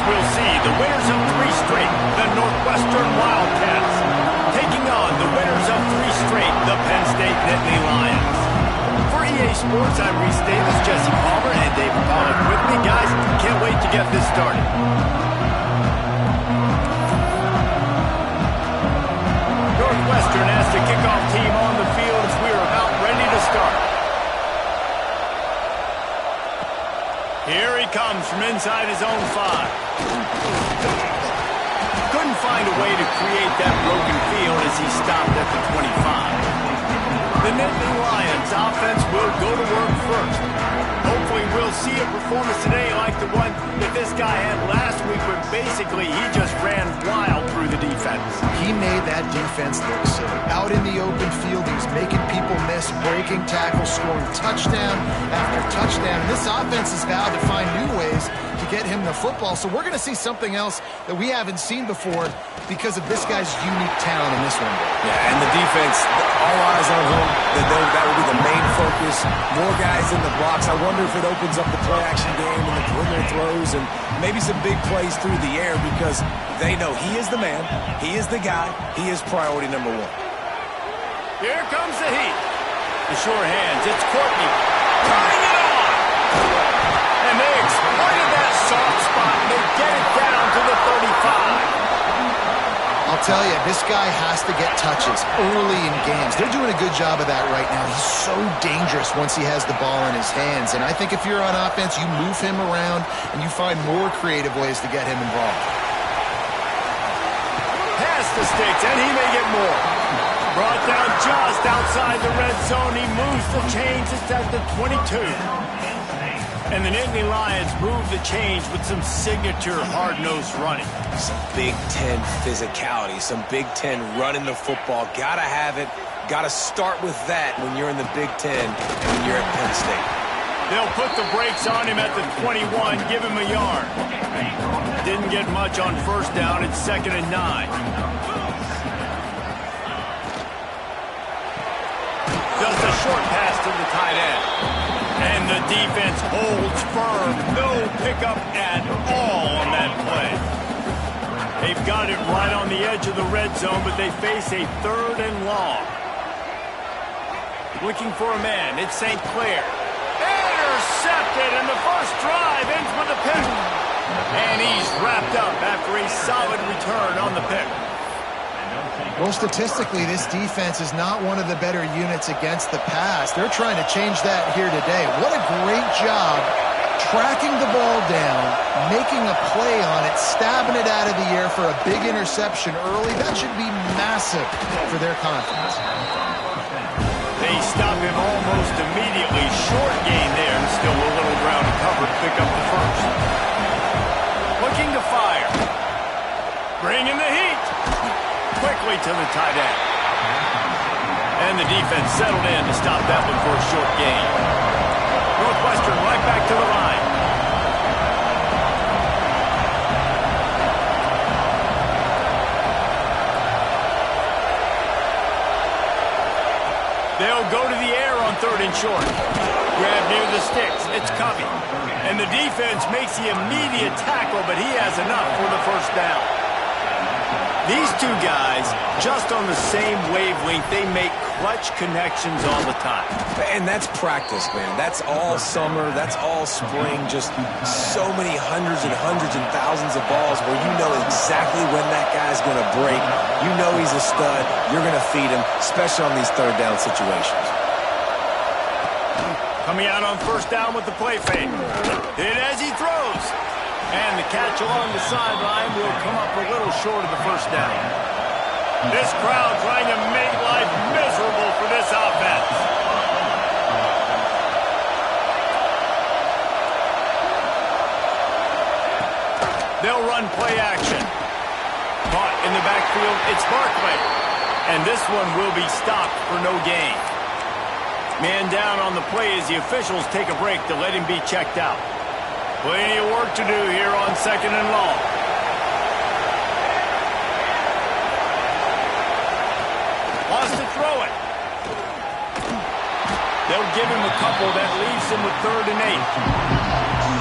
we'll see the winners of 3 straight, the Northwestern Wildcats, taking on the winners of 3 straight, the Penn State-Nittany Lions. For EA Sports, I'm Reese Davis, Jesse Palmer, and David Pollack with me. Guys, can't wait to get this started. Northwestern has the kickoff team on the field as we are about ready to start. Here he comes from inside his own 5. Couldn't find a way to create that broken field as he stopped at the 25. The Nittany Lions offense will go to work first. Hopefully we'll see a performance today like the one that this guy had last week, where basically he just ran wild through the defense. He made that defense look silly. Out in the open field, he was making people miss, breaking tackles, scoring touchdown after touchdown. And this offense has vowed to find new ways to get him the football. So we're going to see something else that we haven't seen before because of this guy's unique talent in this one. Yeah, and the defense, all eyes on him. That will be the main focus. More guys in the box. I wonder if it opens up the play-action game and the perimeter throws and maybe some big plays through the air, because they know he is the man, he is the guy, he is priority number 1. Here comes the heat. The sure hands, it's Courtney. Tying it on! And they exploited that soft spot, and they get it down to the 35. I'll tell you, this guy has to get touches early in games. They're doing a good job of that right now. He's so dangerous once he has the ball in his hands. And I think if you're on offense, you move him around and you find more creative ways to get him involved. Pass the sticks, and he may get more. Brought down just outside the red zone. He moves the chains. It's at the 22. And the Nittany Lions move the change with some signature hard-nosed running. Some Big Ten physicality, some Big Ten running the football. Gotta have it. Gotta start with that when you're in the Big Ten and when you're at Penn State. They'll put the brakes on him at the 21, give him a yard. Didn't get much on first down. It's 2nd and 9. Just a short pass to the tight end. And the defense holds firm. No pickup at all on that play. They've got it right on the edge of the red zone, but they face a 3rd and long. Looking for a man. It's St. Clair. Intercepted, and the first drive ends with a pick. And he's wrapped up after a solid return on the pick. Well, statistically, this defense is not one of the better units against the pass. They're trying to change that here today. What a great job tracking the ball down, making a play on it, stabbing it out of the air for a big interception early. That should be massive for their confidence. They stop him almost immediately. Short gain there, and still a little ground to cover to pick up the first. Looking to fire. Bringing the heat. Quickly to the tight end. And the defense settled in to stop that one for a short gain. Northwestern right back to the line. They'll go to the air on 3rd and short. Grab near the sticks. It's Covey. And the defense makes the immediate tackle, but he has enough for the first down. These two guys, just on the same wavelength, they make clutch connections all the time. And that's practice, man. That's all summer. That's all spring. Just so many hundreds and thousands of balls where you know exactly when that guy's going to break. You know he's a stud. You're going to feed him, especially on these 3rd down situations. Coming out on first down with the play fake. Hit as he throws. And the catch along the sideline will come up a little short of the first down. This crowd trying to make life miserable for this offense. They'll run play action. Caught in the backfield, it's Barkley. And this one will be stopped for no gain. Man down on the play as the officials take a break to let him be checked out. Plenty of work to do here on 2nd and long. Wants to throw it. They'll give him a couple. That leaves him with 3rd and 8.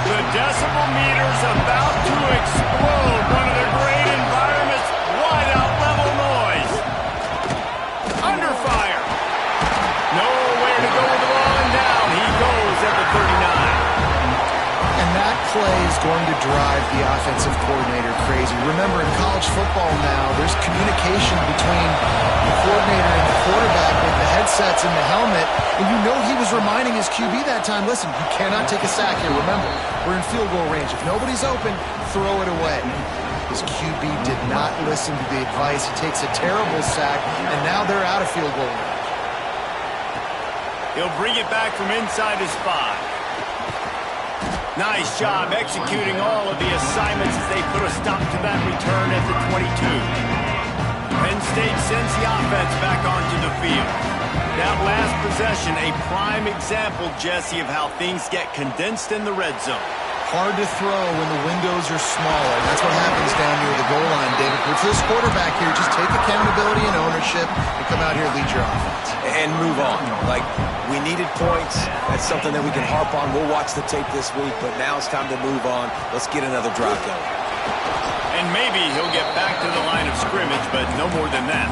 The decibel meter's about to explode. One of their great environments. Wide out level noise. Under fire. Nowhere to go with the ball, and down he goes at the 39. And that play is going to drive the offensive coordinator crazy. Remember, in college football now, there's communication between the coordinator and the quarterback with the headsets and the helmet, and you know he was reminding his QB that time, listen, you cannot take a sack here. Remember, we're in field goal range. If nobody's open, throw it away. His QB did not listen to the advice. He takes a terrible sack, and now they're out of field goal range. He'll bring it back from inside his 5. Nice job executing all of the assignments as they put a stop to that return at the 22. Penn State sends the offense back onto the field. That last possession, a prime example, Jesse, of how things get condensed in the red zone. Hard to throw when the windows are smaller. That's what happens down near the goal line, David. But for this quarterback here, just take accountability and ownership and come out here and lead your offense. And move on. Like, we needed points. That's something that we can harp on. We'll watch the tape this week, but now it's time to move on. Let's get another drive going. And maybe he'll get back to the line of scrimmage, but no more than that.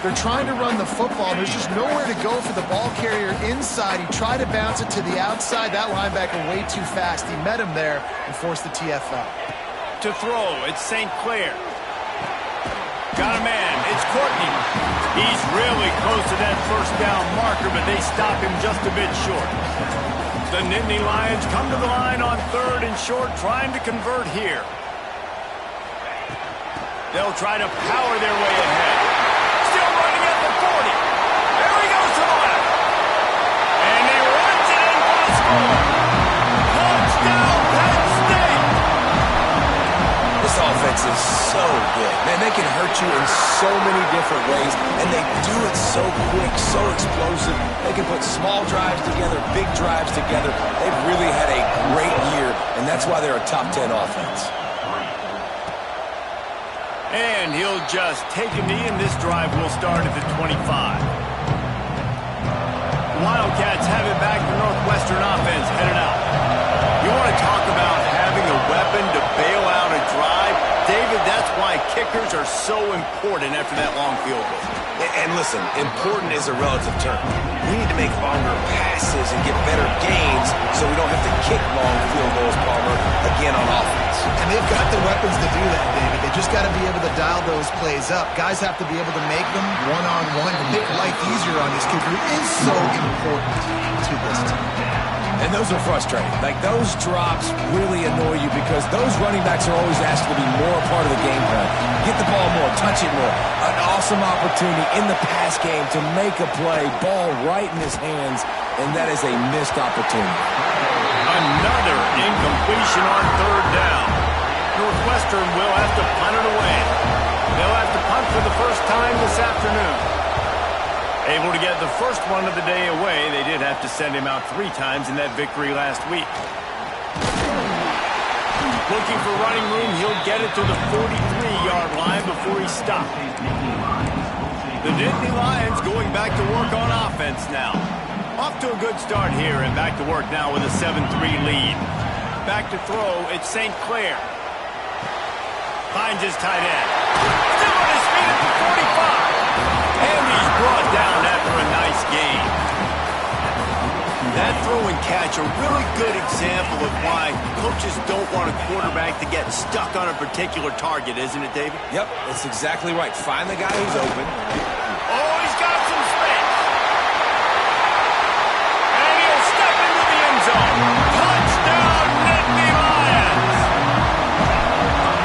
They're trying to run the football. There's just nowhere to go for the ball carrier inside. He tried to bounce it to the outside. That linebacker way too fast. He met him there and forced the TFL. To throw, it's St. Clair. Got a man. It's Courtney. He's really close to that first down marker, but they stop him just a bit short. The Nittany Lions come to the line on 3rd and short, trying to convert here. They'll try to power their way ahead. Still running at the 40. There he goes to the left. And he runs it in for the score. Touchdown, Penn State. This offense is so good. Man, they can hurt you in so many different ways, and they do it so quick, so explosive. They can put small drives together, big drives together. They've really had a great year, and that's why they're a top 10 offense. And he'll just take a knee, and this drive will start at the 25. Wildcats have it back. The Northwestern offense headed out. You want to talk about having a weapon to bail out a drive? David, that's why kickers are so important after that long field goal. And listen, important is a relative term. We need to make longer passes and get better gains so we don't have to kick long field goals, Palmer, again on offense. And they've got the weapons to do that, David. They just got to be able to dial those plays up. Guys have to be able to make them one-on-one to make life easier on this kid who is so important to this team. And those are frustrating. Like, those drops really annoy you because those running backs are always asked to be more a part of the game plan. Get the ball more, touch it more. An awesome opportunity in the pass game to make a play, ball right in his hands, and that is a missed opportunity. Another incompletion on 3rd down. Northwestern will have to punt it away. They'll have to punt for the first time this afternoon. Able to get the first one of the day away. They did have to send him out 3 times in that victory last week. Looking for running room. He'll get it to the 43-yard line before he's stopped. The Nittany Lions going back to work on offense now. Off to a good start here and back to work now with a 7-3 lead. Back to throw. It's St. Clair. Finds his tight end. Still on his feet at the 45. And he's brought down after a nice gain. That throw and catch, a really good example of why coaches don't want a quarterback to get stuck on a particular target, isn't it, David? Yep, that's exactly right. Find the guy who's open. Oh, he's got some space. And he'll step into the end zone. Touchdown, Nittany Lions.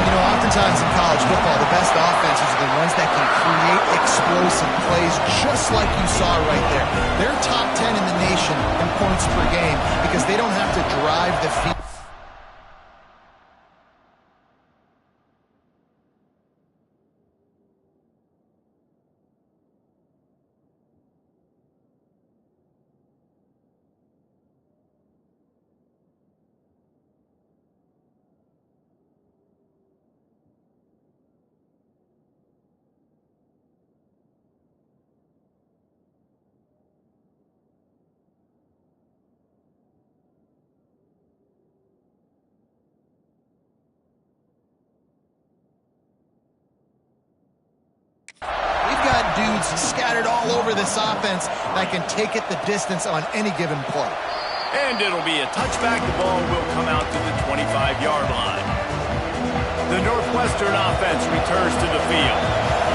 You know, oftentimes in college football, the best offenses are the ones that can create explosive plays just like you saw right there. They're top 10 in the nation in points per game because they don't have to drive the field. got it all over this offense that can take it the distance on any given play. And it'll be a touchback. The ball will come out to the 25-yard line. The Northwestern offense returns to the field.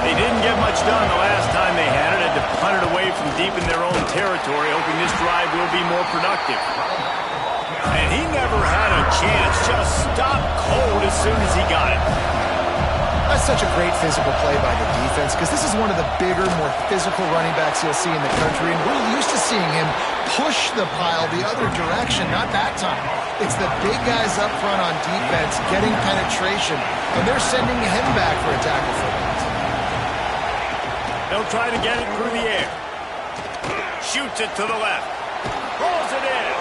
They didn't get much done the last time they had it. Had to punt it away from deep in their own territory, hoping this drive will be more productive. And he never had a chance. Just stopped cold as soon as he got it. That's such a great physical play by the defense because this is one of the bigger, more physical running backs you'll see in the country, and we're used to seeing him push the pile the other direction. Not that time. It's the big guys up front on defense getting penetration, and they're sending him back for a tackle for that. They'll try to get it through the air. Shoots it to the left. Rolls it in.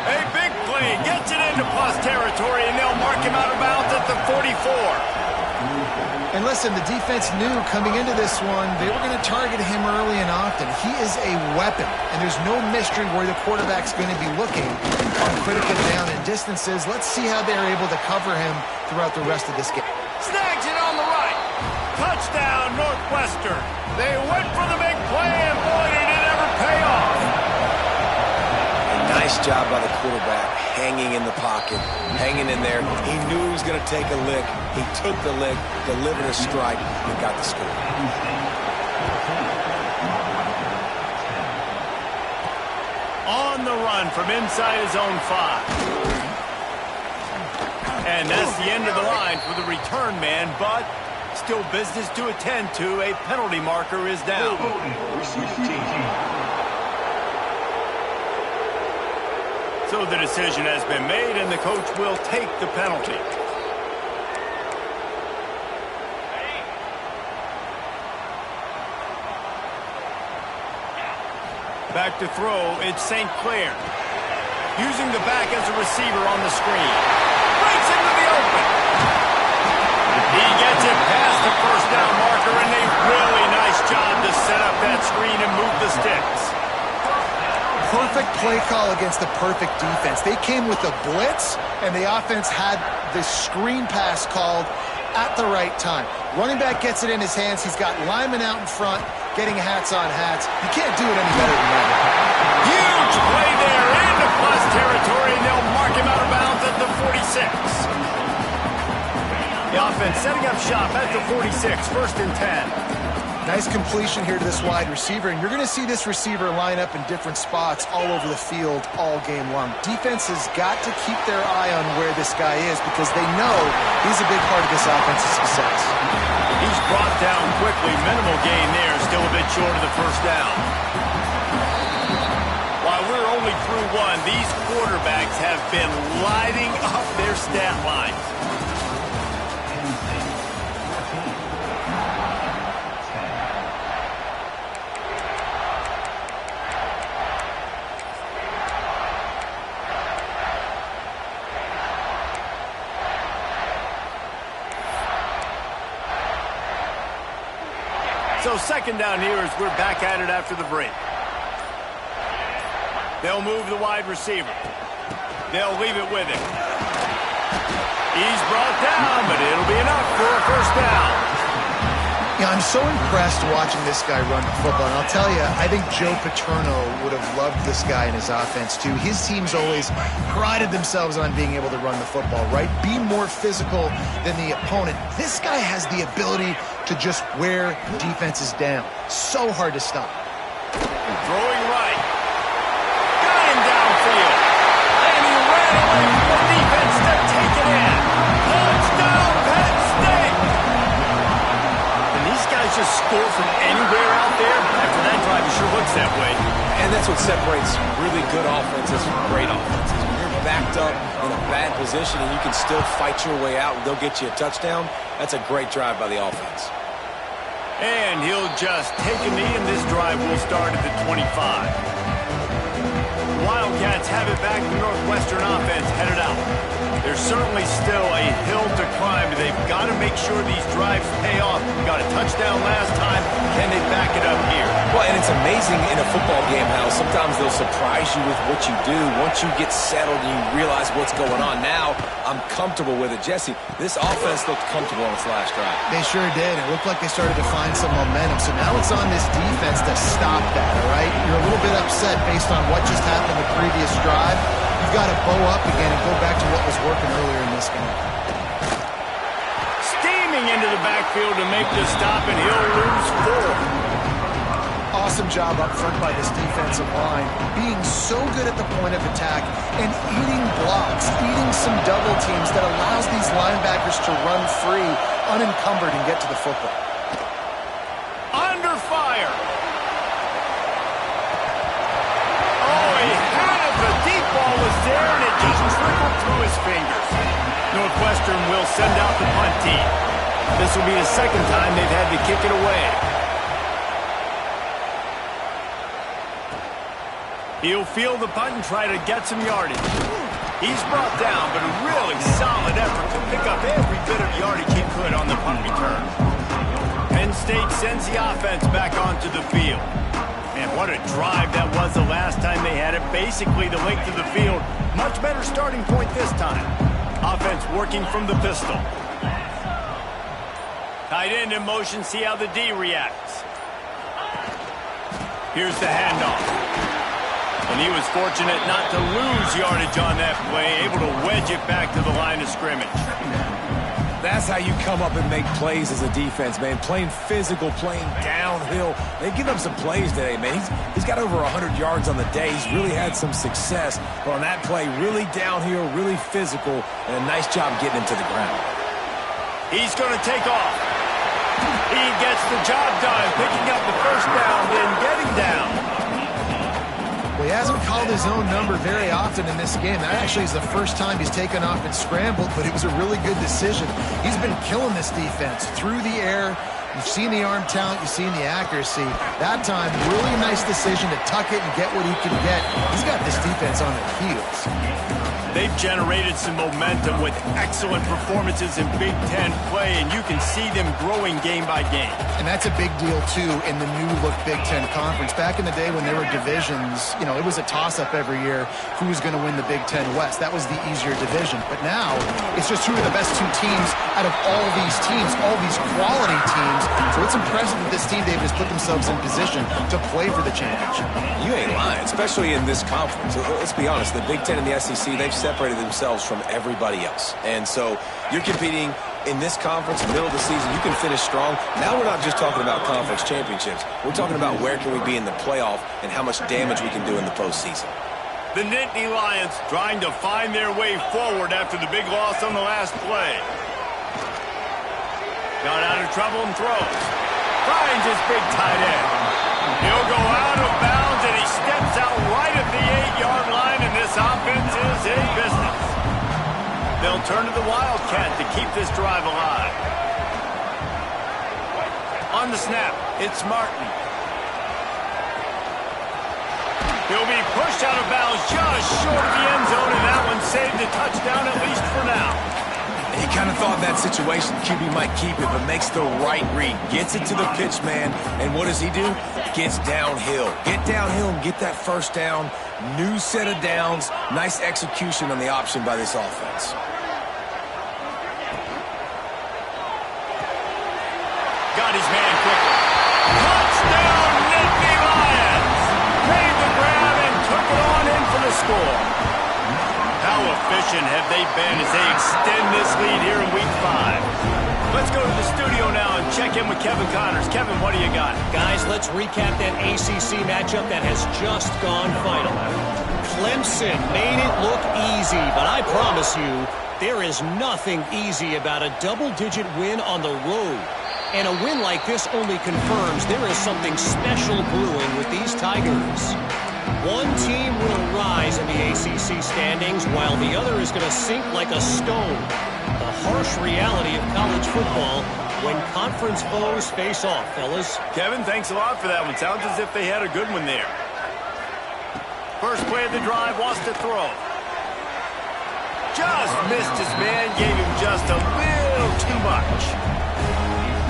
A big play. Gets it into plus territory, and they'll mark him out of bounds at the 44. And listen, the defense knew coming into this one, they were going to target him early and often. He is a weapon, and there's no mystery where the quarterback's going to be looking on critical down and distances. Let's see how they're able to cover him throughout the rest of this game. Snags it on the right. Touchdown, Northwestern. They went for the big play, and boy, did it ever pay off. Nice job by the quarterback, hanging in the pocket, hanging in there. He knew he was going to take a lick. He took the lick, delivered a strike, and got the score. On the run from inside his own 5. And that's the end of the line for the return man, but still business to attend to. A penalty marker is down. So the decision has been made, and the coach will take the penalty. Back to throw, it's St. Clair. Using the back as a receiver on the screen. Breaks into the open. He gets it past the first down marker, and a really nice job to set up that screen and move the sticks. Perfect play call against the perfect defense. They came with a blitz, and the offense had the screen pass called at the right time. Running back gets it in his hands. He's got linemen out in front, getting hats on hats. You can't do it any better than that. Huge play there into plus territory, and they'll mark him out of bounds at the 46. The offense setting up shop at the 46, 1st and 10. Nice completion here to this wide receiver, and you're going to see this receiver line up in different spots all over the field all game long. Defense has got to keep their eye on where this guy is because they know he's a big part of this offense's success. He's brought down quickly. Minimal gain there, still a bit short of the first down. While we're only through one, these quarterbacks have been lighting up their stat lines. So 2nd down here as we're back at it after the break. They'll move the wide receiver. They'll leave it with him. He's brought down, but it'll be enough for a 1st down. Yeah, I'm so impressed watching this guy run the football. And I'll tell you, I think Joe Paterno would have loved this guy in his offense, too. His teams always prided themselves on being able to run the football, right? Be more physical than the opponent. This guy has the ability to just wear defenses down. So hard to stop. Throwing right. Got him downfield. And he ran away from the defense to take it in. Touchdown, Penn State. And these guys just score from anywhere out there. After that drive, it sure looks that way. And that's what separates really good offenses from great offenses. When you're backed up in a bad position and you can still fight your way out and they'll get you a touchdown, that's a great drive by the offense. And he'll just take a knee, and this drive will start at the 25. The Wildcats have it back. The Northwestern offense headed out. There's certainly still a hill to climb. They've got to make sure these drives pay off. Got a touchdown last time. Can they back it up here? Well, and it's amazing in a football game how sometimes they'll surprise you with what you do. Once you get settled and you realize what's going on. Now, I'm comfortable with it. Jesse, this offense looked comfortable on its last drive. They sure did. It looked like they started to find some momentum. So now it's on this defense to stop that, all right? You're a little bit upset based on what just happened the previous drive. You've got to bow up again and go back to what was working earlier in this game. Steaming into the backfield to make the stop, and he'll lose 4. Awesome job up front by this defensive line, being so good at the point of attack and eating blocks, eating some double teams that allows these linebackers to run free, unencumbered, and get to the football. Under fire. Oh, he had it. The deep ball was there, and it just trickled through his fingers. Northwestern will send out the punt team. This will be the second time they've had to kick it away. He'll field the punt and try to get some yardage. He's brought down, but a really solid effort to pick up every bit of yardage he could on the punt return. Penn State sends the offense back onto the field. And what a drive that was the last time they had it. Basically the length of the field. Much better starting point this time. Offense working from the pistol. Tight end in motion. See how the D reacts. Here's the handoff. And he was fortunate not to lose yardage on that play. Able to wedge it back to the line of scrimmage. That's how you come up and make plays as a defense, man. Playing physical, playing downhill. They've given up some plays today, man. He's got over 100 yards on the day. He's really had some success. But on that play, really downhill, really physical, and a nice job getting him to the ground. He's going to take off. He gets the job done, picking up the first down, then getting down. Well, he hasn't called his own number very often in this game. That actually is the first time he's taken off and scrambled, but it was a really good decision. He's been killing this defense through the air. You've seen the arm talent, you've seen the accuracy. That time, really nice decision to tuck it and get what he can get. He's got this defense on their heels. They've generated some momentum with excellent performances in Big Ten play, and you can see them growing game by game. And that's a big deal, too, in the new-look Big Ten Conference. Back in the day when there were divisions, you know, it was a toss-up every year who was going to win the Big Ten West. That was the easier division. But now, it's just who are the best two teams out of all these teams, all these quality teams. So it's impressive that this team, David, has put themselves in position to play for the championship. You ain't lying, especially in this conference. Let's be honest, the Big Ten and the SEC, they've separated themselves from everybody else. And so you're competing in this conference, middle of the season. You can finish strong. Now we're not just talking about conference championships. We're talking about where can we be in the playoff and how much damage we can do in the postseason. The Nittany Lions trying to find their way forward after the big loss on the last play. Got out of trouble and throws. Finds his big tight end. He'll go out of bounds, and he steps out right at the 8-yard line, and this offense is in business. They'll turn to the Wildcat to keep this drive alive. On the snap, it's Martin. He'll be pushed out of bounds just short of the end zone, and that one saved a touchdown, at least for now. He kind of thought that situation QB might keep it, but makes the right read. Gets it to the pitch man, and what does he do? Gets downhill. Get downhill and get that first down. New set of downs. Nice execution on the option by this offense. Got his man quickly. Touchdown, Nittany Lions! Made the grab and took it on in for the score. How efficient have they been as they extend this lead here in Week 5? Let's go to the studio now and check in with Kevin Connors. Kevin, what do you got? Guys, let's recap that ACC matchup that has just gone final. Clemson made it look easy, but I promise you, there is nothing easy about a double-digit win on the road. And a win like this only confirms there is something special brewing with these Tigers. One team will rise in the ACC standings while the other is going to sink like a stone. The harsh reality of college football when conference foes face off, fellas. Kevin, thanks a lot for that one. Sounds as if they had a good one there. First play of the drive, wants to throw. just missed his man, gave him just a little too much.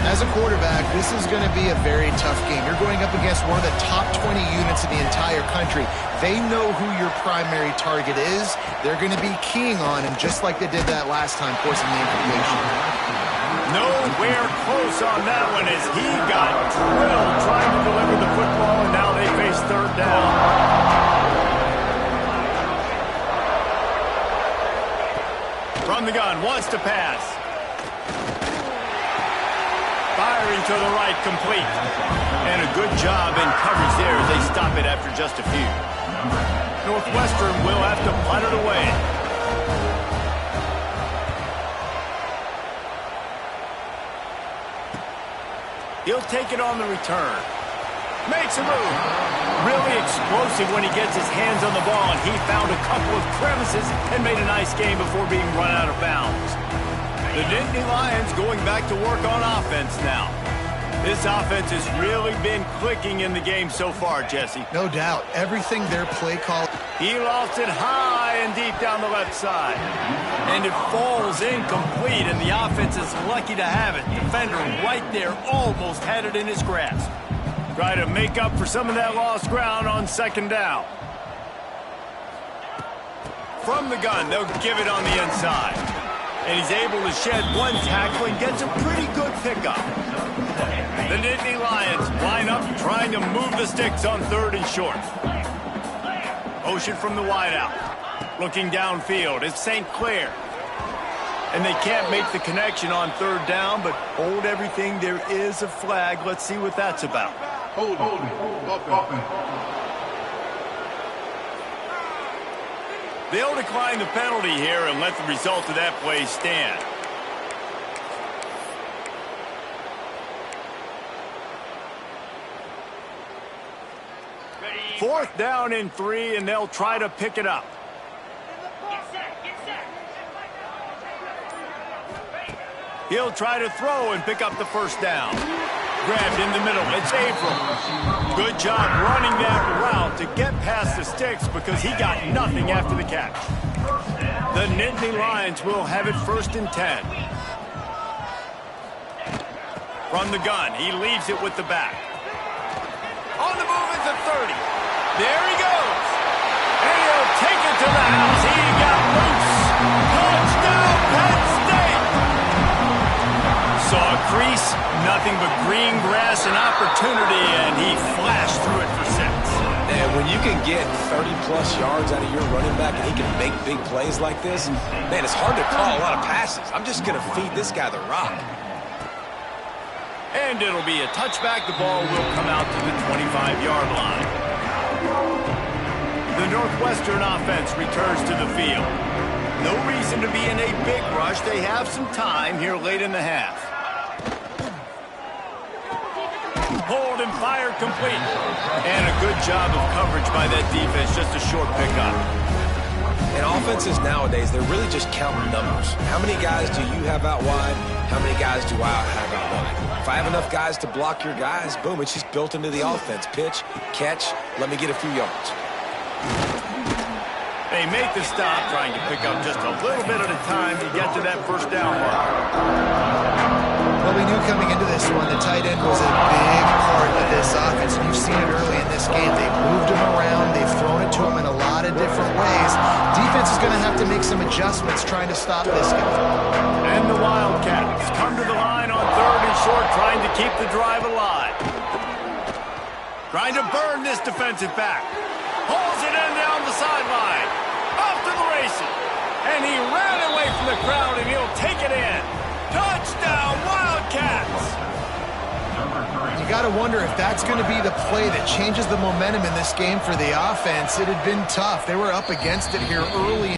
As a quarterback, this is going to be a very tough game. You're going up against one of the top 20 units in the entire country. They know who your primary target is. They're going to be keying on him just like they did that last time, forcing the incompletion. Nowhere close on that one as he got drilled trying to deliver the football, and now they face third down. From the gun, wants to pass. Firing to the right, complete. And a good job in coverage there as they stop it after just a few. Northwestern will have to punt it away. He'll take it on the return. Makes a move. Really explosive when he gets his hands on the ball, and he found a couple of crevices and made a nice game before being run out of bounds. The Nittany Lions going back to work on offense now. This offense has really been clicking in the game so far, Jesse. No doubt. Everything their play call. He lost it high and deep down the left side. And it falls incomplete, and the offense is lucky to have it. Defender right there almost had it in his grasp. Try to make up for some of that lost ground on second down. From the gun, they'll give it on the inside. And he's able to shed one tackle and gets a pretty good pickup. The Nittany Lions line up trying to move the sticks on third and short. Motion from the wideout. Looking downfield, it's St. Clair. And they can't make the connection on third down, but hold everything. There is a flag. Let's see what that's about. Hold it. They'll decline the penalty here and let the result of that play stand. Fourth down and 3, and they'll try to pick it up. He'll try to throw and pick up the first down. Grabbed in the middle. It's April. Good job running that route to get past the sticks because he got nothing after the catch. The Nittany Lions will have it first and 10. From the gun, he leaves it with the back. On the move at the 30. There he goes. And he'll take it to the house. He got loose. Touchdown, Penn State. Saw a crease, nothing but green grass and opportunity, and he flashed through it for 6. And when you can get 30-plus yards out of your running back and he can make big plays like this, man, it's hard to call a lot of passes. I'm just going to feed this guy the rock. And it'll be a touchback. The ball will come out to the 25-yard line. The Northwestern offense returns to the field. No reason to be in a big rush. They have some time here late in the half. Hold and fire complete. And a good job of coverage by that defense. Just a short pickup. And offenses nowadays, they're really just counting numbers. How many guys do you have out wide? How many guys do I have out wide? If I have enough guys to block your guys, boom, it's just built into the offense. Pitch, catch, let me get a few yards. They make the stop, trying to pick up just a little bit at a time to get to that first down mark. Well, we knew coming into this one, the tight end was a big part of this offense. And you've seen it early in this game. They've moved him around. They've thrown it to him in a lot of different ways. Defense is going to have to make some adjustments trying to stop this guy. And the Wildcats come to the line on third and short, trying to keep the drive alive. Trying to burn this defensive back. Pulls it in down the sideline. Off to the races. And he ran away from the crowd, and he'll take it in. Touchdown, Wildcats! You got to wonder if that's going to be the play that changes the momentum in this game for the offense. It had been tough. They were up against it here early.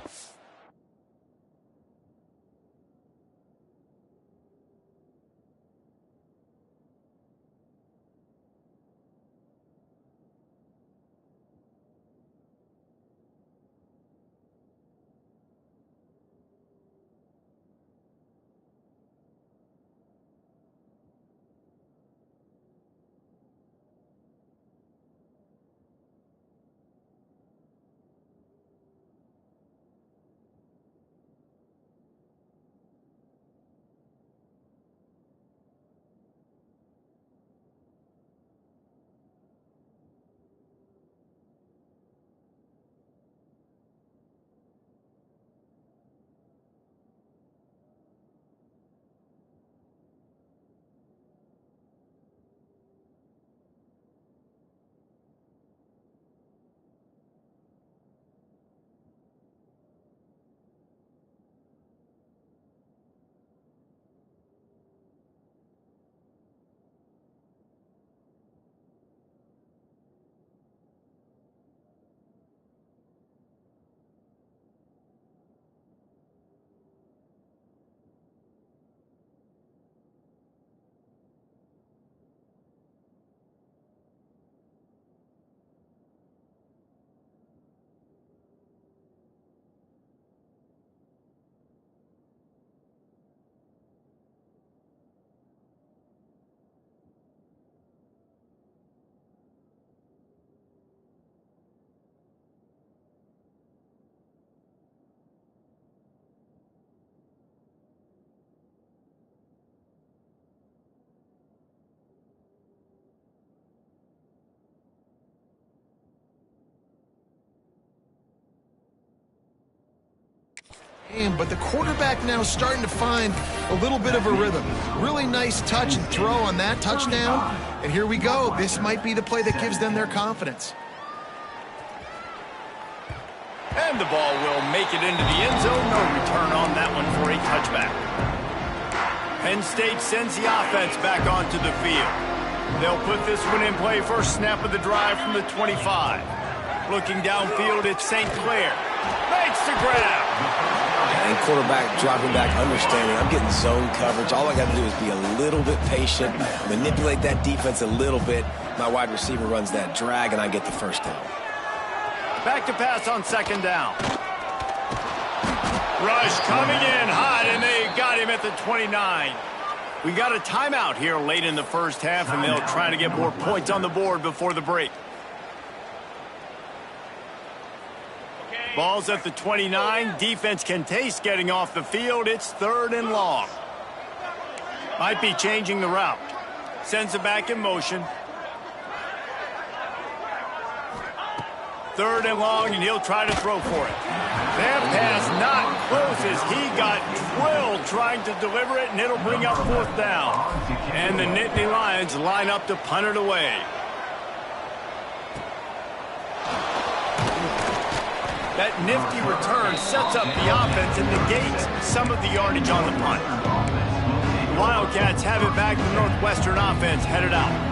But the quarterback now starting to find a little bit of a rhythm. Really nice touch and throw on that touchdown. And here we go. This might be the play that gives them their confidence. And the ball will make it into the end zone. No return on that one for a touchback. Penn State sends the offense back onto the field. They'll put this one in play first snap of the drive from the 25. Looking downfield, it's St. Clair. Makes the grab. And quarterback dropping back, understanding I'm getting zone coverage. All I got to do is be a little bit patient, manipulate that defense a little bit. My wide receiver runs that drag, and I get the first down. Back to pass on second down. Rush coming in hot, and they got him at the 29. We got a timeout here late in the first half, and they'll try to get more points on the board before the break. Ball's at the 29. Defense can taste getting off the field. It's 3rd and long. Might be changing the route. Sends it back in motion. 3rd and long, and he'll try to throw for it. That pass not close as he got drilled trying to deliver it, and it'll bring up 4th down. And the Nittany Lions line up to punt it away. That nifty return sets up the offense and negates some of the yardage on the punt. The Wildcats have it back. The Northwestern offense headed out.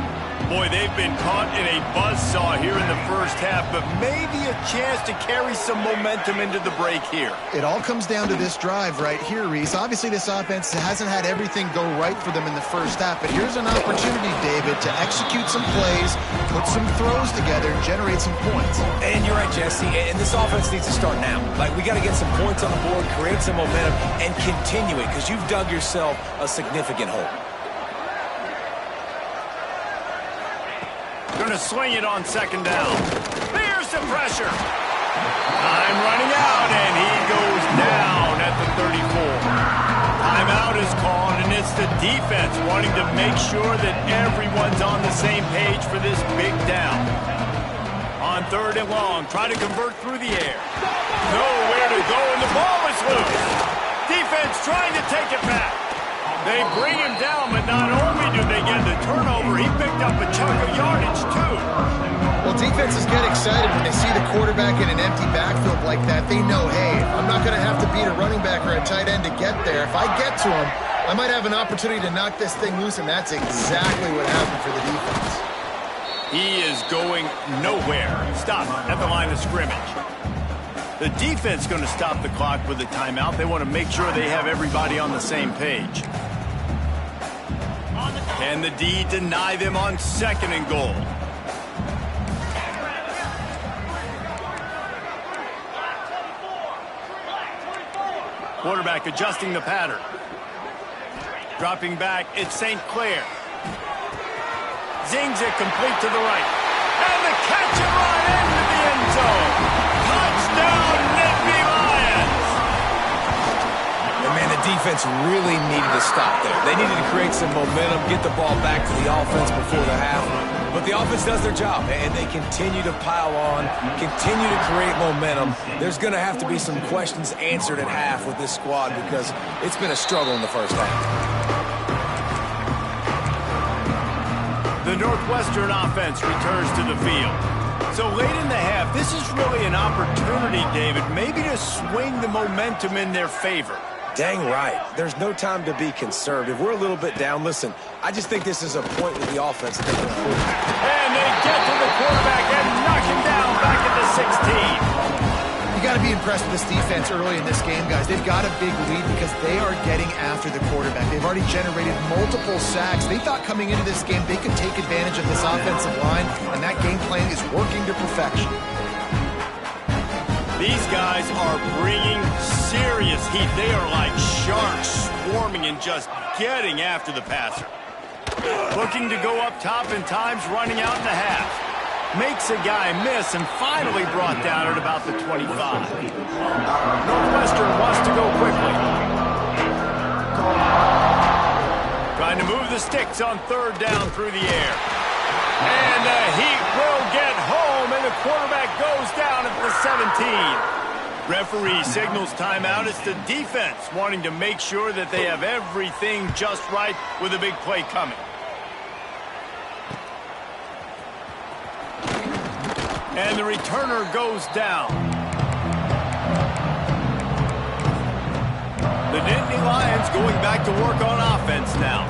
Boy, they've been caught in a buzzsaw here in the first half, but maybe a chance to carry some momentum into the break here. It all comes down to this drive right here, Reese. Obviously, this offense hasn't had everything go right for them in the first half, but here's an opportunity, David, to execute some plays, put some throws together, and generate some points. And you're right, Jesse, and this offense needs to start now. Like, we got to get some points on the board, create some momentum, and continue it, because you've dug yourself a significant hole. Going to swing it on second down. There's the pressure. Time running out, and he goes down at the 34. Timeout is called, and it's the defense wanting to make sure that everyone's on the same page for this big down. On 3rd and long, try to convert through the air. Nowhere to go, and the ball is loose. Defense trying to take it back. They bring him down, but not only do they get the turnover, he picked up a chunk of yardage, too. Well, defenses get excited when they see the quarterback in an empty backfield like that. They know, hey, I'm not going to have to beat a running back or a tight end to get there. If I get to him, I might have an opportunity to knock this thing loose, and that's exactly what happened for the defense. He is going nowhere. Stop at the line of scrimmage. The defense going to stop the clock with a timeout. They want to make sure they have everybody on the same page. Can the D deny them on 2nd and goal? Quarterback adjusting the pattern. Dropping back, it's St. Clair. Zings it complete to the right. And the catch and run into the end zone. Touchdown, Nittany Lions! And man, the defense really needed to stop there. They needed to create some momentum, get the ball back to the offense before the half. But the offense does their job, and they continue to pile on, continue to create momentum. There's going to have to be some questions answered at half with this squad because it's been a struggle in the first half. The Northwestern offense returns to the field. So late in the half, this is really an opportunity, David, maybe to swing the momentum in their favor. Dang right. There's no time to be conservative. We're a little bit down. Listen, I just think this is a point with the offense that they can improve. And they get to the quarterback and knock him down back at the 16. You got to be impressed with this defense early in this game, guys. They've got a big lead because they are getting after the quarterback. They've already generated multiple sacks. They thought coming into this game they could take advantage of this offensive line, and that game plan is working to perfection. These guys are bringing serious heat. They are like sharks swarming and just getting after the passer. Looking to go up top and times running out in the half. Makes a guy miss and finally brought down at about the 25. Northwestern wants to go quickly. Trying to move the sticks on 3rd down through the air. And the heat will get home, and the quarterback goes down at the 17. Referee signals timeout. It's the defense wanting to make sure that they have everything just right with a big play coming. And the returner goes down. The Nittany Lions going back to work on offense now.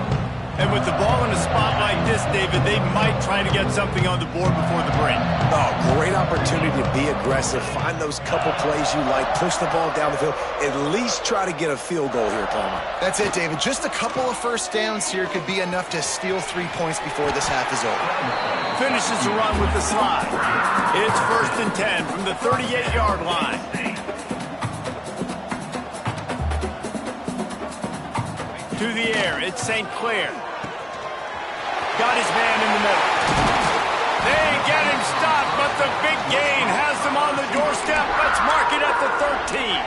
And with the ball in a spot like this, David, they might try to get something on the board before the break. Oh, great opportunity to be aggressive. Find those couple plays you like. Push the ball down the field. At least try to get a field goal here, Palmer. That's it, David. Just a couple of first downs here could be enough to steal 3 points before this half is over. Finishes the run with the slide. It's 1st and 10 from the 38-yard line. To the air, it's St. Clair. Got his man in the middle. They get him stopped, but the big gain has them on the doorstep. Let's mark it at the 13.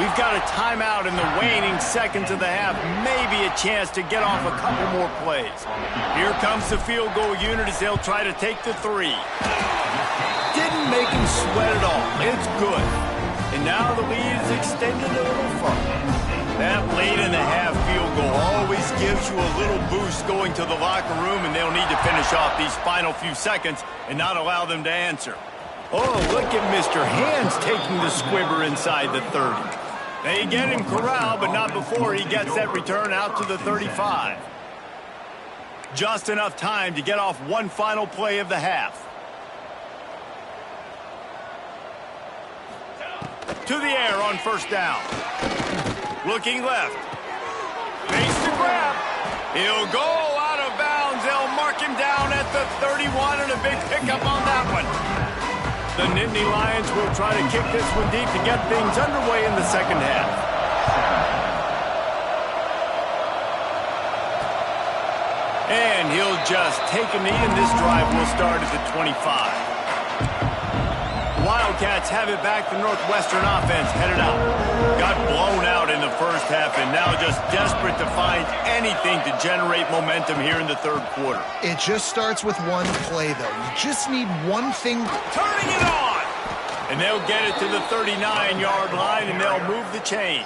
We've got a timeout in the waning seconds of the half. Maybe a chance to get off a couple more plays. Here comes the field goal unit as they'll try to take the 3. Didn't make him sweat at all. It's good. And now the lead is extended a little further. That late in the half field goal always gives you a little boost going to the locker room, and they'll need to finish off these final few seconds and not allow them to answer. Oh, look at Mr. Hands taking the squibber inside the 30. They get him corralled, but not before he gets that return out to the 35. Just enough time to get off one final play of the half. To the air on 1st down. Looking left. Makes the grab. He'll go out of bounds. They'll mark him down at the 31 and a big pickup on that one. The Nittany Lions will try to kick this one deep to get things underway in the second half. And he'll just take a knee, and this drive will start at the 25. Wildcats have it back. The Northwestern offense headed out. Got blown out in the first half and now just desperate to find anything to generate momentum here in the 3rd quarter. It just starts with one play, though. You just need one thing. Turning it on! And they'll get it to the 39-yard line, and they'll move the chains.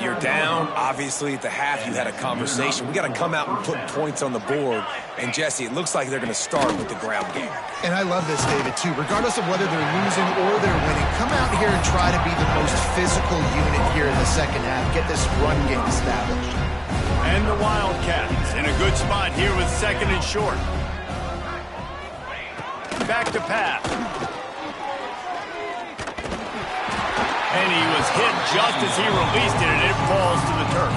You're down. Obviously, at the half, you had a conversation. We got to come out and put points on the board. And, Jesse, it looks like they're going to start with the ground game. And I love this, David, too. Regardless of whether they're losing or they're winning, come out here and try to be the most physical unit here in the second half. Get this run game established. And the Wildcats in a good spot here with 2nd and short. Back to pass. And he was hit just as he released it, and it falls to the turf.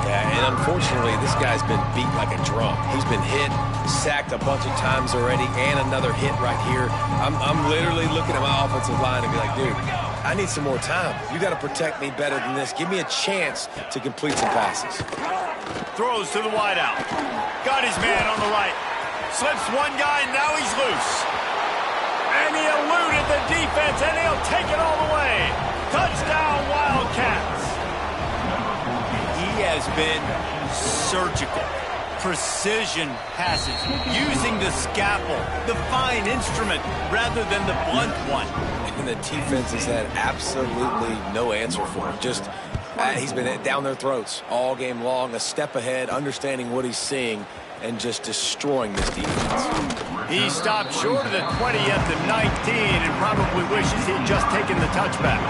Yeah, and unfortunately, this guy's been beat like a drum. He's been hit, sacked a bunch of times already, and another hit right here. I'm literally looking at my offensive line and be like, dude, I need some more time. You got to protect me better than this. Give me a chance to complete some passes. Throws to the wideout. Got his man on the right. Slips one guy, now he's loose. And he eluded the defense, and he'll take it all the way. Touchdown, Wildcats. He has been surgical. Precision passes, using the scalpel, the fine instrument, rather than the blunt one. And the defense has had absolutely no answer for him. Just, he's been down their throats all game long, a step ahead, understanding what he's seeing, and just destroying this defense. He stopped short of the 20 at the 19 and probably wishes he'd just taken the touchback.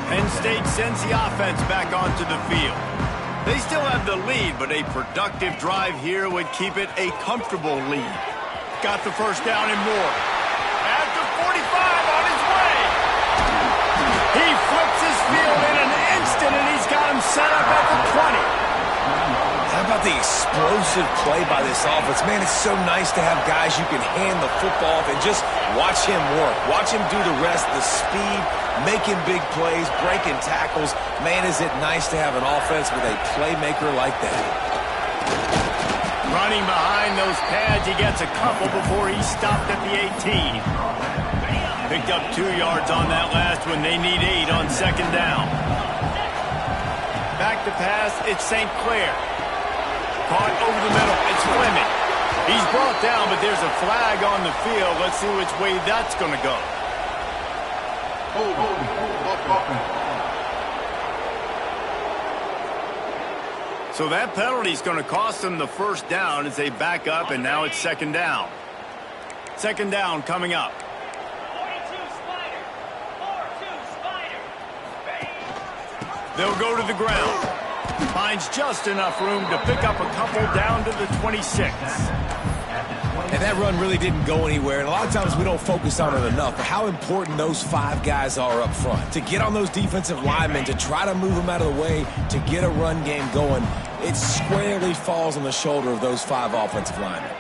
Penn State sends the offense back onto the field. They still have the lead, but a productive drive here would keep it a comfortable lead. Got the first down and more. At the 45 on his way. He flips his field in an instant, and he's got him set up at the 20. How about the explosive play by this offense? Man, it's so nice to have guys you can hand the football off and just watch him work. Watch him do the rest, the speed, making big plays, breaking tackles. Man, is it nice to have an offense with a playmaker like that. Running behind those pads, he gets a couple before he stopped at the 18. Picked up 2 yards on that last one. They need 8 on 2nd down. Back to pass, it's St. Clair. Caught over the middle, it's Fleming. He's brought down, but there's a flag on the field. Let's see which way that's going to go. So that penalty is going to cost them the first down as they back up, and now it's second down. Second down coming up. They'll go to the ground. Finds just enough room to pick up a couple down to the 26. And that run really didn't go anywhere. And a lot of times we don't focus on it enough, but how important those 5 guys are up front. To get on those defensive linemen, to try to move them out of the way, to get a run game going, it squarely falls on the shoulder of those 5 offensive linemen.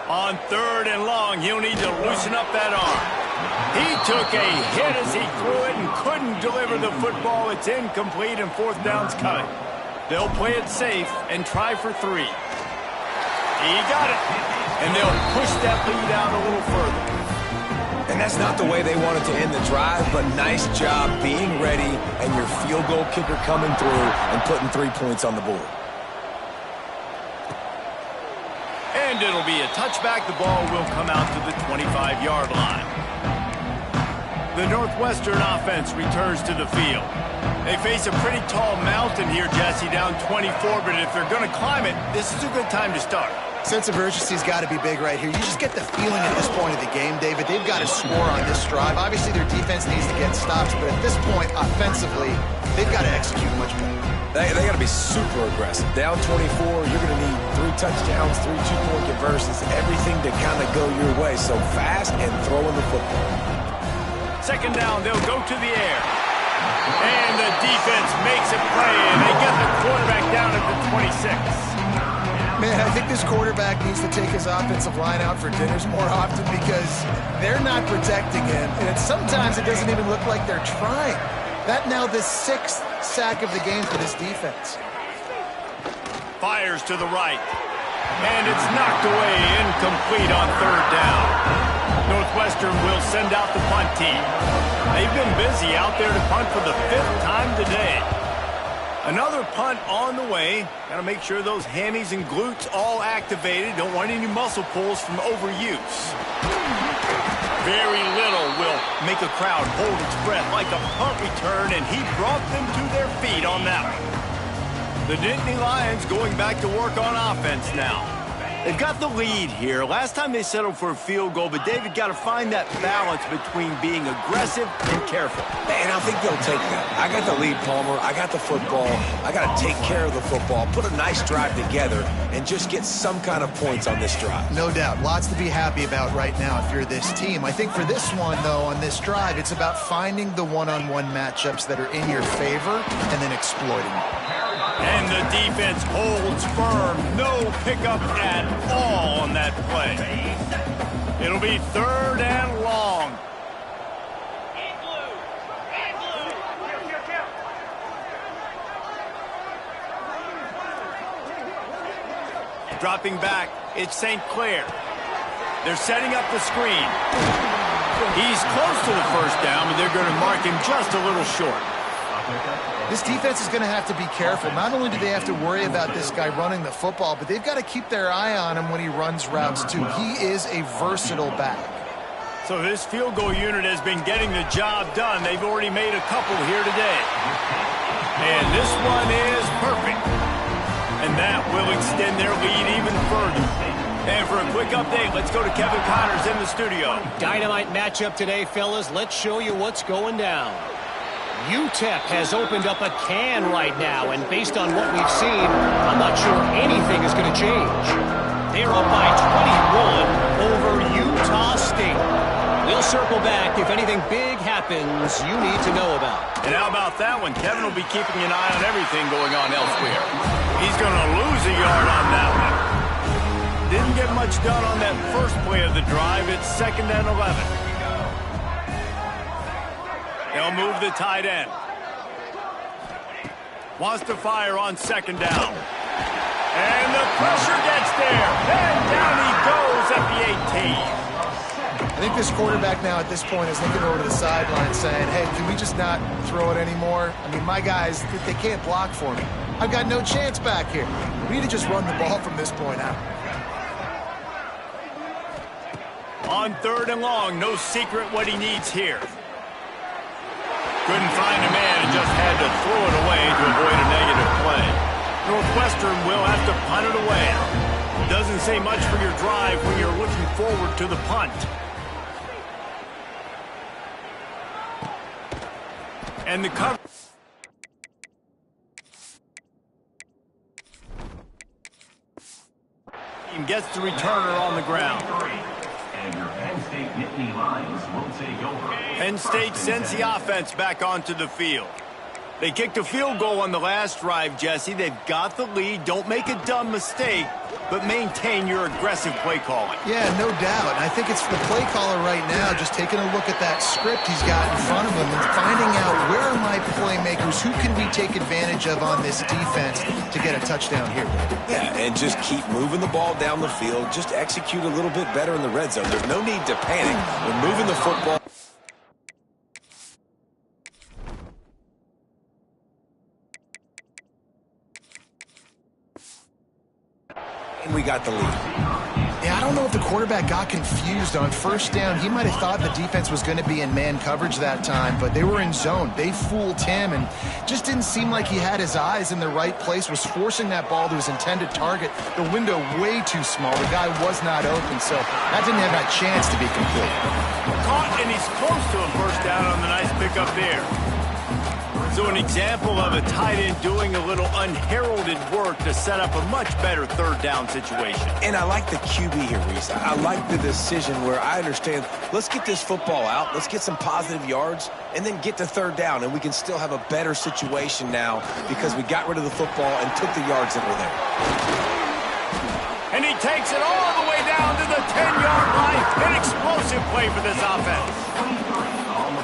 On third and long, he'll need to loosen up that arm. He took a hit as he threw it and couldn't deliver the football. It's incomplete and fourth down's coming. They'll play it safe and try for 3. He got it. And they'll push that lead out a little further. And that's not the way they wanted to end the drive, but nice job being ready and your field goal kicker coming through and putting 3 points on the board. And it'll be a touchback. The ball will come out to the 25-yard line. The Northwestern offense returns to the field. They face a pretty tall mountain here, Jesse, down 24, but if they're going to climb it, this is a good time to start. Sense of urgency's got to be big right here. You just get the feeling at this point of the game, David, they've got to score on this drive. Obviously, their defense needs to get stops, but at this point, offensively, they've got to execute much better. They got to be super aggressive. Down 24, you're going to need 3 touchdowns, 3 two-point conversions, everything to kind of go your way. So fast and throwing the football. Second down, they'll go to the air. And the defense makes a play, and they get the quarterback down at the 26. Man, I think this quarterback needs to take his offensive line out for dinners more often because they're not protecting him. And sometimes it doesn't even look like they're trying. That now the 6th sack of the game for this defense. Fires to the right. And it's knocked away, incomplete on third down. Northwestern will send out the punt team. They've been busy out there to punt for the 5th time today. Another punt on the way. Got to make sure those hammies and glutes all activated. Don't want any muscle pulls from overuse. Very little will make a crowd hold its breath like a punt return, and he brought them to their feet on that one. The Nittany Lions going back to work on offense now. They've got the lead here. Last time they settled for a field goal, but David got to find that balance between being aggressive and careful. And I think they'll take that. I got the lead, Palmer. I got the football. I got to take care of the football, put a nice drive together, and just get some kind of points on this drive. No doubt. Lots to be happy about right now if you're this team. I think for this one, though, on this drive, it's about finding the one-on-one matchups that are in your favor and then exploiting them. And the defense holds firm. No pickup at all on that play. It'll be third and long. Dropping back, it's St. Clair. They're setting up the screen. He's close to the first down, but they're going to mark him just a little short. This defense is going to have to be careful. Not only do they have to worry about this guy running the football, but they've got to keep their eye on him when he runs routes, too. He is a versatile back. So this field goal unit has been getting the job done. They've already made a couple here today. And this one is perfect. And that will extend their lead even further. And for a quick update, let's go to Kevin Connors in the studio. Dynamite matchup today, fellas. Let's show you what's going down. UTEP has opened up a can right now, and based on what we've seen, I'm not sure anything is going to change. They're up by 21 over Utah State. We'll circle back if anything big happens you need to know about. And how about that one? Kevin will be keeping an eye on everything going on elsewhere. He's going to lose a yard on that one. Didn't get much done on that first play of the drive. It's 2nd and 11. They'll move the tight end. Wants to fire on 2nd down. And the pressure gets there. And down he goes at the 18. I think this quarterback now at this point is looking over to the sideline saying, hey, can we just not throw it anymore? I mean, my guys, they can't block for me. I've got no chance back here. We need to just run the ball from this point out. On On 3rd and long, no secret what he needs here. Couldn't find a man and just had to throw it away to avoid a negative play. Northwestern will have to punt it away. Doesn't say much for your drive when you're looking forward to the punt. And the cover gets the returner on the ground. And your Penn State Nittany Lions will take over. Penn State sends the offense back onto the field. They kicked a field goal on the last drive, Jesse. They've got the lead. Don't make a dumb mistake, but maintain your aggressive play calling. Yeah, no doubt. And I think it's the play caller right now just taking a look at that script he's got in front of him and finding out where are my playmakers, who can we take advantage of on this defense to get a touchdown here. Yeah, and just keep moving the ball down the field. Just execute a little bit better in the red zone. There's no need to panic. We're moving the football. And we got the lead. Yeah, I don't know if the quarterback got confused on 1st down. He might have thought the defense was going to be in man coverage that time, but they were in zone. They fooled him and just didn't seem like he had his eyes in the right place, was forcing that ball to his intended target. The window way too small. The guy was not open, so that didn't have that chance to be complete. Caught, and he's close to a 1st down on the nice pickup there. So an example of a tight end doing a little unheralded work to set up a much better 3rd down situation. And I like the QB here, Reese. I like the decision where I understand, let's get this football out, let's get some positive yards, and then get to 3rd down, and we can still have a better situation now because we got rid of the football and took the yards that were there. And he takes it all the way down to the 10-yard line. An explosive play for this offense.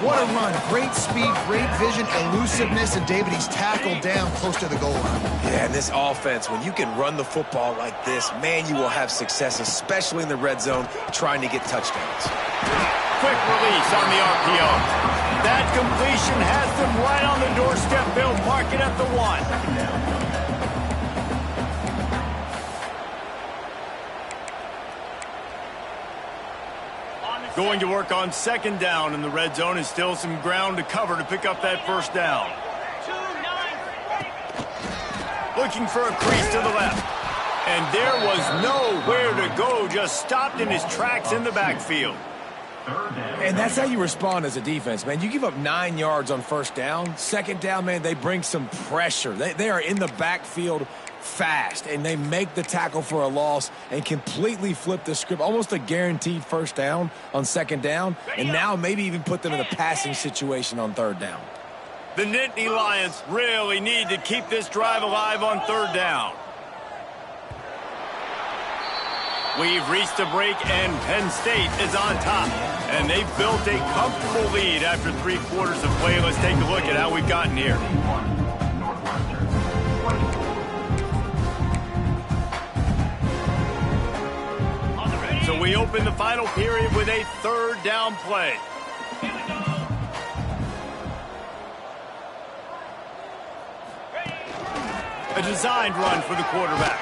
What a run. Great speed, great vision, elusiveness, and David, he's tackled down close to the goal line. Yeah, and this offense, when you can run the football like this, man, you will have success, especially in the red zone, trying to get touchdowns. Quick release on the RPO. That completion has them right on the doorstep. They'll mark it at the 1. Going to work on 2nd down in the red zone, and still some ground to cover to pick up that 1st down. Looking for a crease to the left. And there was nowhere to go, just stopped in his tracks in the backfield. And that's how you respond as a defense, man. You give up 9 yards on 1st down. 2nd down, man, they bring some pressure. They are in the backfield fast, and they make the tackle for a loss and completely flip the script. Almost a guaranteed 1st down on 2nd down, and now maybe even put them in a passing situation on 3rd down. The Nittany Lions really need to keep this drive alive on 3rd down. We've reached a break, and Penn State is on top. And they've built a comfortable lead after 3 quarters of play. Let's take a look at how we've gotten here. So we open the final period with a 3rd down play. A designed run for the quarterback.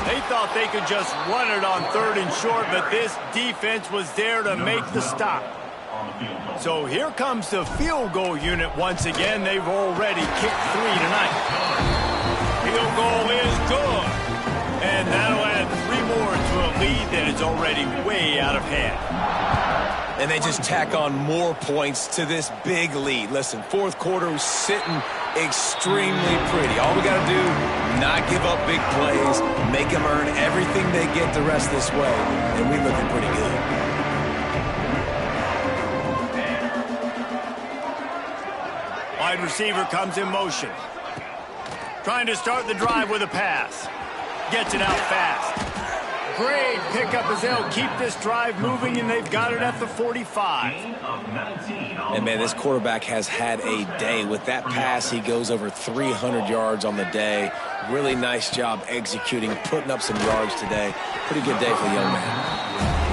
They thought they could just run it on 3rd and short, but this defense was there to make the stop. So here comes the field goal unit once again. They've already kicked 3 tonight. Field goal is good. And that'll add 3 more to a lead that is already way out of hand. And they just tack on more points to this big lead. Listen, 4th quarter was sitting extremely pretty. All we got to do, not give up big plays, make them earn everything they get the rest this way, and we're looking pretty good. Wide receiver comes in motion. Trying to start the drive with a pass. Gets it out fast. Great pickup as they'll keep this drive moving, and they've got it at the 45. And, man, this quarterback has had a day. With that pass, he goes over 300 yards on the day. Really nice job executing, putting up some yards today. Pretty good day for the young man.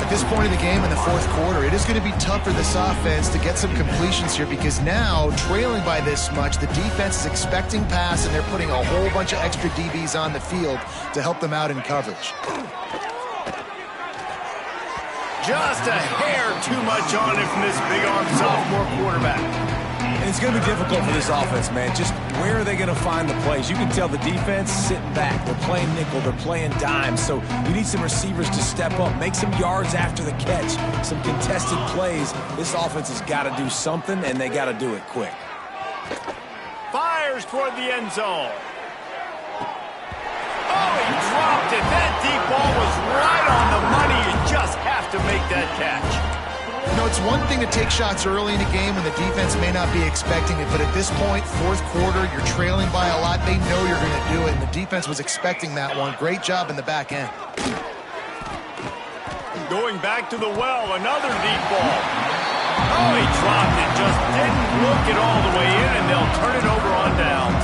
At this point in the game in the 4th quarter, it is going to be tough for this offense to get some completions here because now, trailing by this much, the defense is expecting pass, and they're putting a whole bunch of extra DBs on the field to help them out in coverage. Just a hair too much on it from this big-arm sophomore quarterback. And it's going to be difficult for this offense, man. Just where are they going to find the plays? You can tell the defense sitting back. They're playing nickel. They're playing dime. So you need some receivers to step up, make some yards after the catch, some contested plays. This offense has got to do something, and they got to do it quick. Fires toward the end zone. Oh, he dropped it. That deep ball was right on the money. You just have to make that catch. You know, it's one thing to take shots early in a game when the defense may not be expecting it, but at this point, fourth quarter, you're trailing by a lot. They know you're going to do it, and the defense was expecting that one. Great job in the back end. Going back to the well, another deep ball. Oh, he dropped it. Just didn't look it all the way in, and they'll turn it over on downs.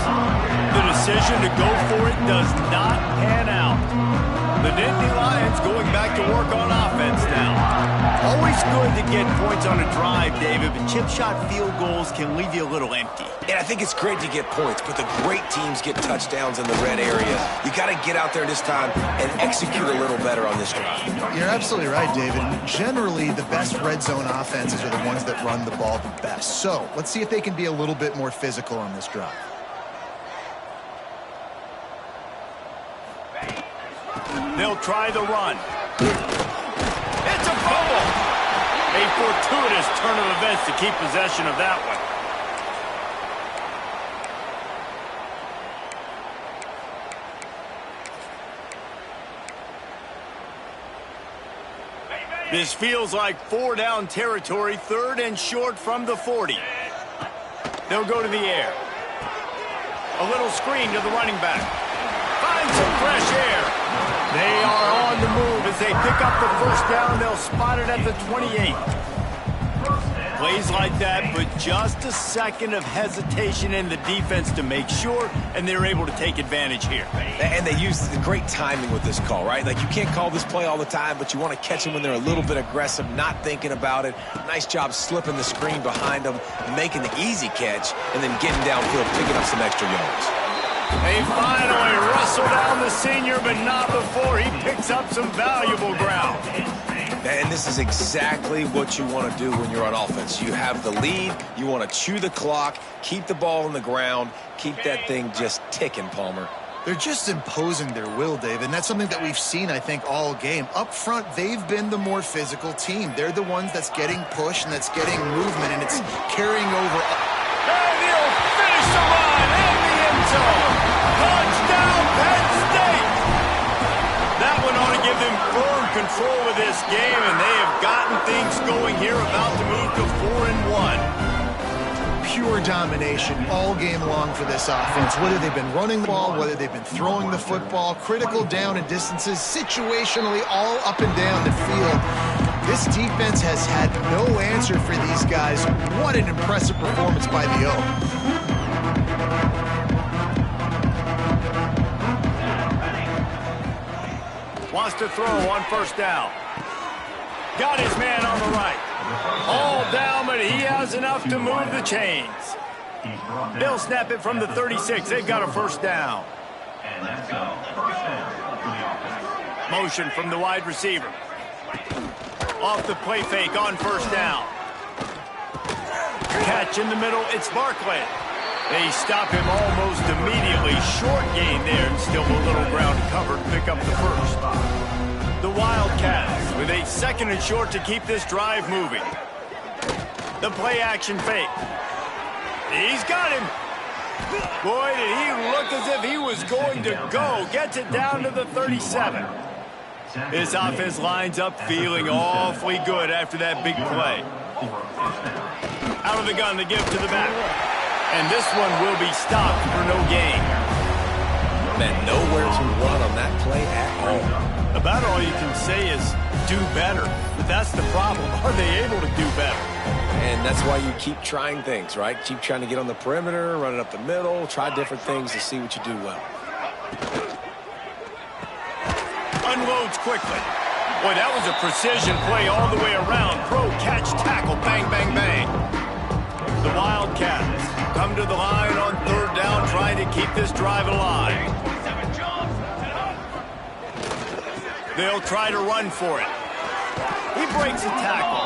The decision to go for it does not pan out. The Nittany Lions going back to work on offense now. Always good to get points on a drive, David, but chip shot field goals can leave you a little empty. And I think it's great to get points, but the great teams get touchdowns in the red area. You got to get out there this time and execute a little better on this drive. You're absolutely right, David. Generally, the best red zone offenses are the ones that run the ball the best. So let's see if they can be a little bit more physical on this drive. They'll try the run. It's a fumble. A fortuitous turn of events to keep possession of that one. This feels like 4-down territory, 3rd and short from the 40. They'll go to the air. A little screen to the running back. Find some fresh air. They are on the move as they pick up the first down. They'll spot it at the 28. Plays like that, but just a second of hesitation in the defense to make sure, and they're able to take advantage here. And they use the great timing with this call, right? Like, you can't call this play all the time, but you want to catch them when they're a little bit aggressive, not thinking about it. Nice job slipping the screen behind them, making the easy catch, and then getting downfield, picking up some extra yards. They finally wrestle down the senior, but not before he picks up some valuable ground. And this is exactly what you want to do when you're on offense. You have the lead, you want to chew the clock, keep the ball on the ground, keep that thing just ticking, Palmer. They're just imposing their will, David, and that's something that we've seen, I think, all game. Up front, they've been the more physical team. They're the ones that's getting pushed and that's getting movement, and it's carrying over. And he'll finish the line in the end zone. Touchdown, Penn State! That one ought to give them firm control of this game, and they have gotten things going here, about to move to 4-1. Pure domination all game long for this offense. Whether they've been running the ball, whether they've been throwing the football, critical down and distances, situationally all up and down the field. This defense has had no answer for these guys. What an impressive performance by the O. Wants to throw on first down. Got his man on the right. All down, but he has enough to move the chains. They'll snap it from the 36. They've got a first down. Motion from the wide receiver. Off the play fake on first down. Catch in the middle. It's Barkley. They stop him almost immediately. Short gain there, and still a little ground covered. Pick up the first. The Wildcats with a 2nd and short to keep this drive moving. The play action fake. He's got him. Boy, did he look as if he was going to go. Gets it down to the 37. This offense lines up feeling awfully good after that big play. Out of the gun, the give to the back. And this one will be stopped for no gain. Man, nowhere to run on that play at all. About all you can say is do better. But that's the problem. Are they able to do better? And that's why you keep trying things, right? Keep trying to get on the perimeter, run it up the middle, try different things to see what you do well. Unloads quickly. Boy, that was a precision play all the way around. Pro catch, tackle, bang, bang, bang. The Wildcats come to the line on 3rd down, trying to keep this drive alive. They'll try to run for it. He breaks a tackle.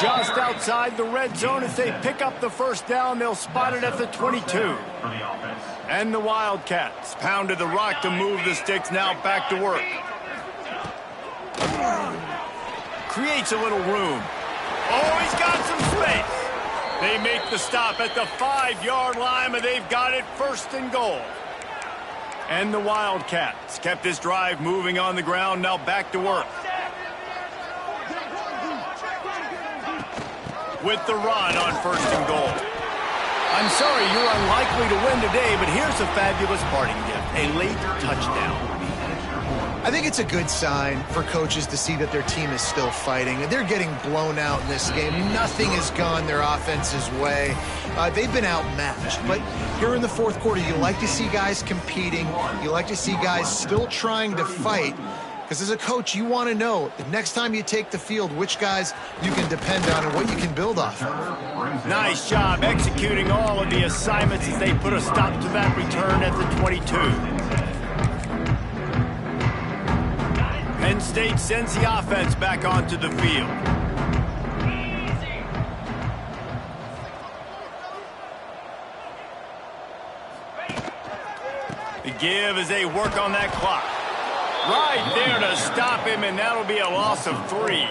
Just outside the red zone as they pick up the first down. They'll spot it at the 22. And the Wildcats pounded the rock to move the sticks. Now back to work. Creates a little room. Oh, he's got some space. They make the stop at the 5-yard line, but they've got it first and goal. And the Wildcats kept this drive moving on the ground. Now back to work. With the run on first and goal. I'm sorry you're unlikely to win today, but here's a fabulous parting gift. A late touchdown. I think it's a good sign for coaches to see that their team is still fighting. They're getting blown out in this game. Nothing has gone their offense's way. They've been outmatched. But here in the fourth quarter, you like to see guys competing. You like to see guys still trying to fight. Because as a coach, you want to know the next time you take the field, which guys you can depend on and what you can build off of. Nice job executing all of the assignments as they put a stop to that return at the 22. Penn State sends the offense back onto the field. The give as they work on that clock. Right there to stop him, and that'll be a loss of 3.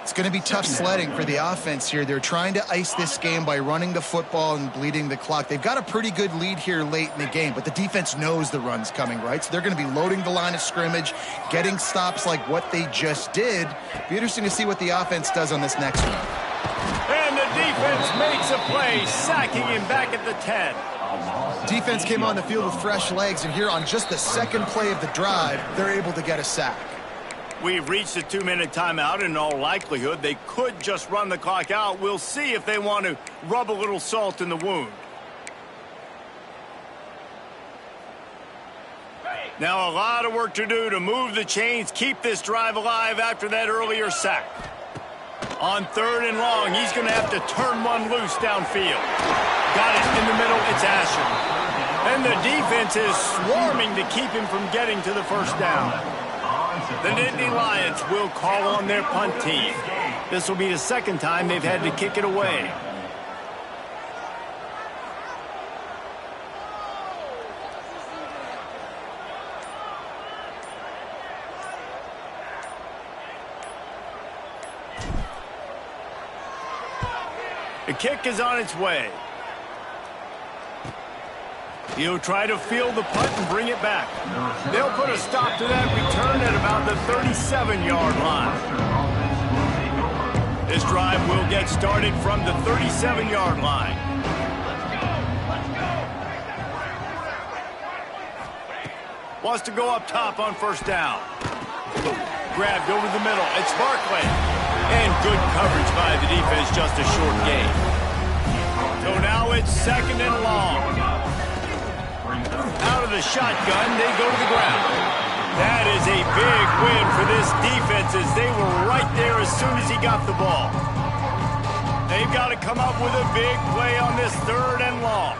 It's going to be tough sledding for the offense here. They're trying to ice this game by running the football and bleeding the clock. They've got a pretty good lead here late in the game, but the defense knows the run's coming, right? So they're going to be loading the line of scrimmage, getting stops like what they just did. Be interesting to see what the offense does on this next one. And the defense makes a play, sacking him back at the 10. Defense came on the field with fresh legs, and here on just the second play of the drive, they're able to get a sack. We've reached a 2-minute timeout. In all likelihood, they could just run the clock out. We'll see if they want to rub a little salt in the wound. Now a lot of work to do to move the chains, keep this drive alive after that earlier sack. On 3rd and long, he's going to have to turn one loose downfield. Got it in the middle. It's Asher. And the defense is swarming to keep him from getting to the first down. The Nittany Lions will call on their punt team. This will be the second time they've had to kick it away. The kick is on its way. He'll try to field the punt and bring it back. They'll put a stop to that return at about the 37-yard line. This drive will get started from the 37-yard line. Wants to go up top on first down. Grabbed over the middle. It's Barkley. And good coverage by the defense, just a short gain. So now it's 2nd and long. Out of the shotgun, they go to the ground. That is a big win for this defense as they were right there as soon as he got the ball. They've got to come up with a big play on this 3rd and long.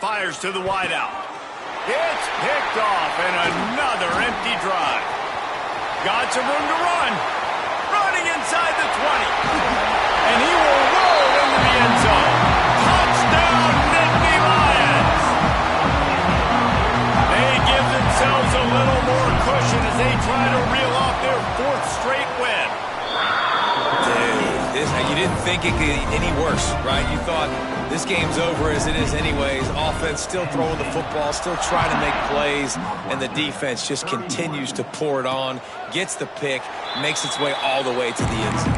Fires to the wideout. It's picked off and another empty drive. Got some room to run. Running inside the 20. And he will roll into the end zone. Touchdown, Nittany Lions. They give themselves a little more cushion as they try to reel off their 4th straight win. Dude, you didn't think it could get any worse, right? You thought this game's over as it is anyways. Offense still throwing the football, still trying to make plays, and the defense just continues to pour it on, gets the pick, makes its way all the way to the end zone.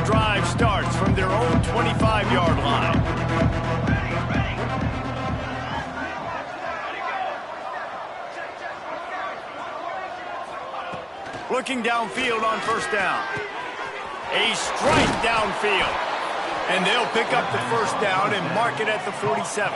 Drive starts from their own 25-yard line. Looking downfield on first down. A strike downfield. And they'll pick up the first down and mark it at the 47.